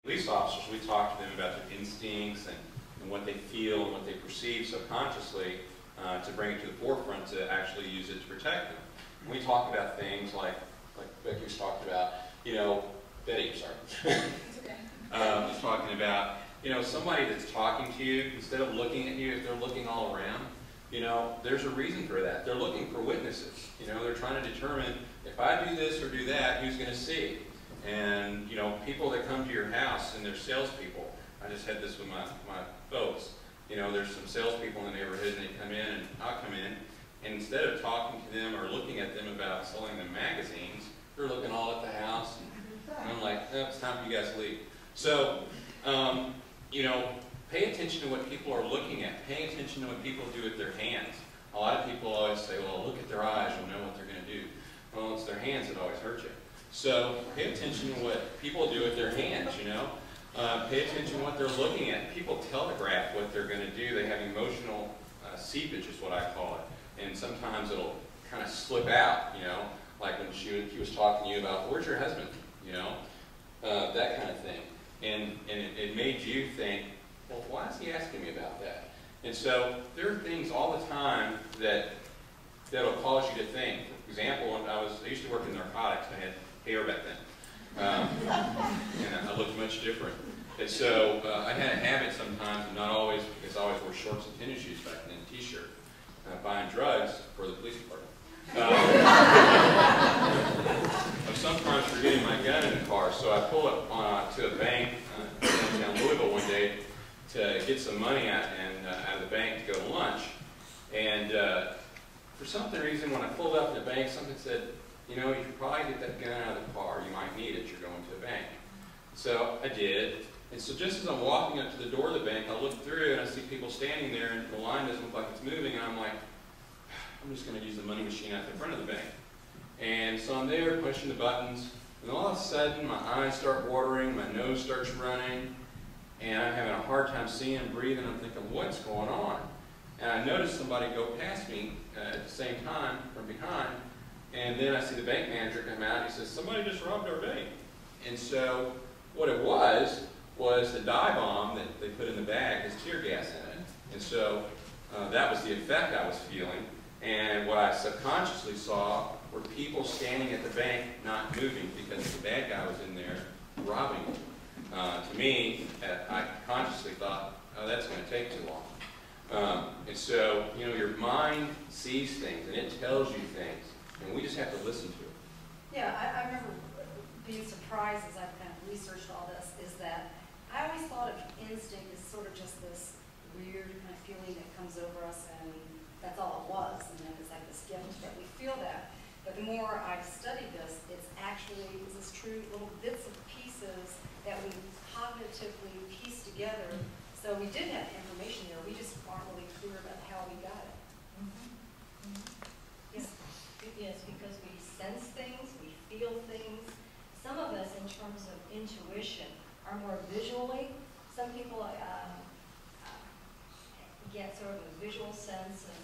Police officers, we talk to them about their instincts and what they feel and what they perceive subconsciously to bring it to the forefront to actually use it to protect them. And we talk about things like Becky was talking about, you know, Betty, sorry. Was talking about, you know, somebody that's talking to you, instead of looking at you, if they're looking all around, you know, there's a reason for that. They're looking for witnesses. You know, they're trying to determine if I do this or do that, who's going to see. And, you know, people that come to your house and they're salespeople. I just had this with my folks. You know, there's some salespeople in the neighborhood and they come in and I'll come in. And instead of talking to them or looking at them about selling them magazines, they're looking all at the house. And I'm like, oh, it's time for you guys to leave. So, you know, pay attention to what people are looking at. Pay attention to what people do with their hands. A lot of people always say, well, look at their eyes, you'll know what they're going to do. Well, it's their hands that always hurt you. So pay attention to what people do with their hands, you know. Pay attention to what they're looking at. People telegraph what they're going to do. They have emotional seepage is what I call it. And sometimes it'll kind of slip out, you know, like when he was talking to you about, where's your husband, you know, that kind of thing. And it made you think, well, why is he asking me about that? And so there are things all the time that'll cause you to think. For example, when I used to work in narcotics. I had hair back then, and I looked much different. And so I had a habit sometimes, and not always, because I always wore shorts and tennis shoes back then, and a t-shirt, buying drugs for the police department. Of sometimes forgetting my gun in the car, so I pull up to a bank downtown Louisville one day to get some money out of the bank to go to lunch. And for some reason, when I pulled up to the bank, something said, you know, you should probably get that gun out of the car. You might need it. You're going to a bank. So I did. And so just as I'm walking up to the door of the bank, I look through and I see people standing there, and the line doesn't look like it's moving. And I'm like, I'm just going to use the money machine out the front of the bank. And so I'm there pushing the buttons, and all of a sudden my eyes start watering, my nose starts running, and I'm having a hard time seeing and breathing. I'm thinking, what's going on? And I noticed somebody go past me at the same time from behind, and then I see the bank manager come out, and he says, somebody just robbed our bank. And so what it was the dye bomb that they put in the bag has tear gas in it. And so that was the effect I was feeling. And what I subconsciously saw were people standing at the bank not moving because the bad guy was in there robbing them. To me, I consciously thought, oh, that's going to take too long. And so, you know, your mind sees things and it tells you things, and we just have to listen to it. Yeah, I remember being surprised as I've kind of researched all this, is that I always thought of instinct as sort of just this weird kind of feeling that comes over us, and that's all it was, and then it's like this gift that we feel that. But the more I've studied this, it's actually this true little bits and pieces that we cognitively piece together. So we did have information there, we just aren't really clear about how we got it. Yes? Yes, because we sense things, we feel things. Some of us, in terms of intuition, are more visually. Some people get sort of a visual sense of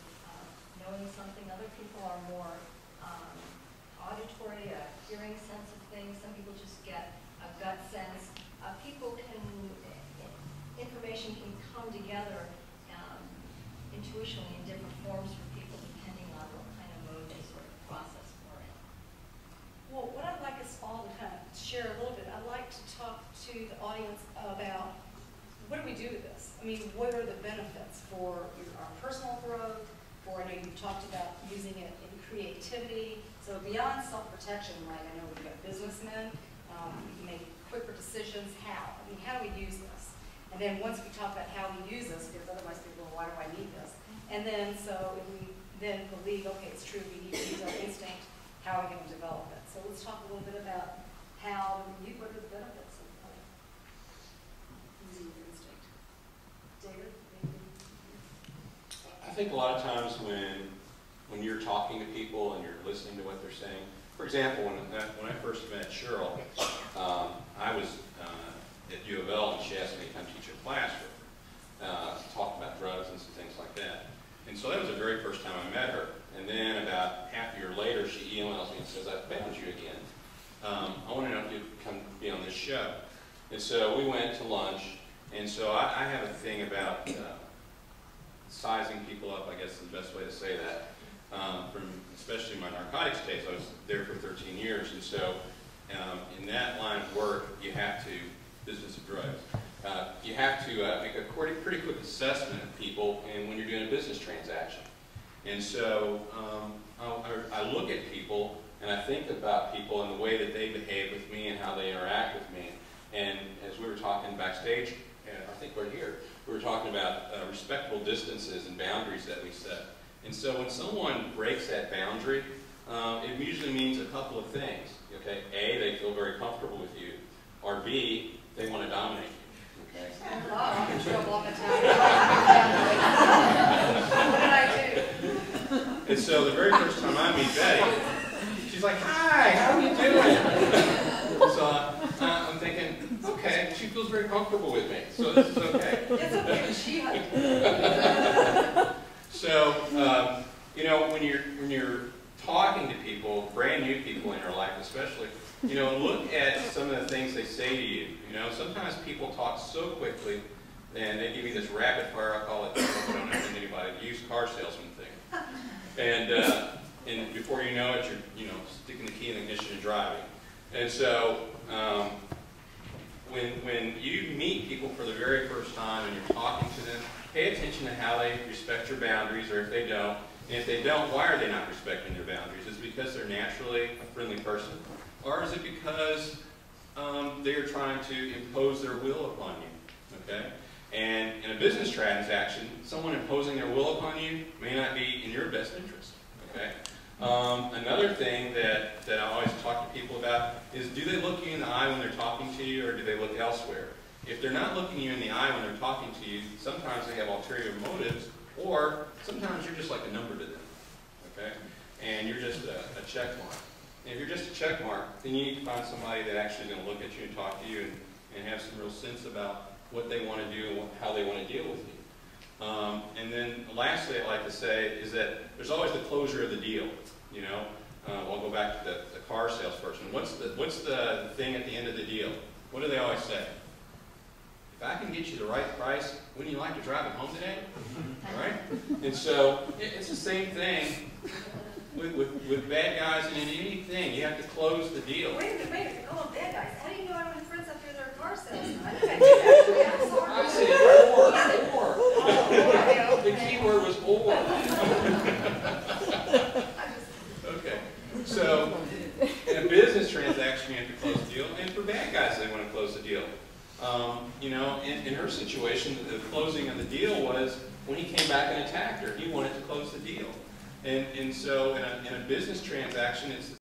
knowing something. Other people are more auditory, a hearing sense of things. Some people just get a gut sense. Information can come together intuitionally in different forms for people depending on what kind of mode they sort of process for it. Well, what I'd like us all to kind of share a little bit, I'd like to talk to the audience about what do we do with this? I mean, what are the benefits for our personal growth, for, I know you talked about using it in creativity, so beyond self-protection, right, I know we've got businessmen, we can make quicker decisions, how? I mean, how do we use this? And then once we talk about how we use this, because otherwise people, well, why do I need this? And then, so if we then believe, okay, it's true, we need to use our instinct, how are we going to develop it? So let's talk a little bit about how, what are the benefits of using your instinct? David? I think a lot of times when you're talking to people and you're listening to what they're saying, for example, when I first met Cheryl, I was at U of L, and she asked me to come teach a class with her, talk about drugs and some things like that. And so that was the very first time I met her. And then about half a year later, she emails me and says, I found you again. I want to know if you'd come be on this show. And so we went to lunch, and so I have a thing about sizing people up, I guess is the best way to say that. From especially my narcotics days, I was there for 13 years, and so in that line of work, you have to, business of drugs, you have to make a pretty quick assessment of people and when you're doing a business transaction. And so I look at people and I think about people and the way that they behave with me and how they interact with me. And as we were talking backstage, I think we're here, we were talking about respectable distances and boundaries that we set. And so when someone breaks that boundary, it usually means a couple of things. Okay, A, they feel very comfortable with you, or B, they want to dominate you. Okay. I'm in trouble all the time. What did I do? And so the very first time I meet Betty, she's like, "Hi, how are you doing?" So I'm thinking, okay, she feels very comfortable with me, so this is okay. It's okay, but she had So, you know, when you're talking to people, brand new people in your life especially, you know, look at some of the things they say to you. You know, sometimes people talk so quickly and they give you this rapid fire, I call it, I don't know anybody, used car salesman thing. And before you know it, you're, you know, sticking the key in the ignition and driving. And so, when you meet people for the very first time and you're talking to them, pay attention to how they respect your boundaries, or if they don't. And if they don't, why are they not respecting your boundaries? Is it because they're naturally a friendly person? Or is it because they're trying to impose their will upon you? Okay? And in a business transaction, someone imposing their will upon you may not be in your best interest. Okay? Another thing that I always talk to people about is, do they look you in the eye when they're talking to you, or do they look elsewhere? If they're not looking you in the eye when they're talking to you, sometimes they have ulterior motives, or sometimes you're just like a number to them, okay? And you're just a check mark. And if you're just a check mark, then you need to find somebody that actually is going to look at you and talk to you and have some real sense about what they want to do and how they want to deal with you. And then lastly, I'd like to say is that there's always the closure of the deal. You know, I'll go back to the car salesperson. What's the thing at the end of the deal? What do they always say? If I can get you the right price, wouldn't you like to drive it home today? All right? And so it's the same thing with bad guys and in anything. You have to close the deal. Wait a minute, call them bad guys. How do you know I don't have friends up here that are car salesmen? I think I do, actually. I'm sorry. I said or. The key word was or. Okay. So in a business transaction, you have to close the deal. And for bad guys, they want to close the deal. You know, in her situation, the closing of the deal was when he came back and attacked her. He wanted to close the deal. And so in a business transaction, it's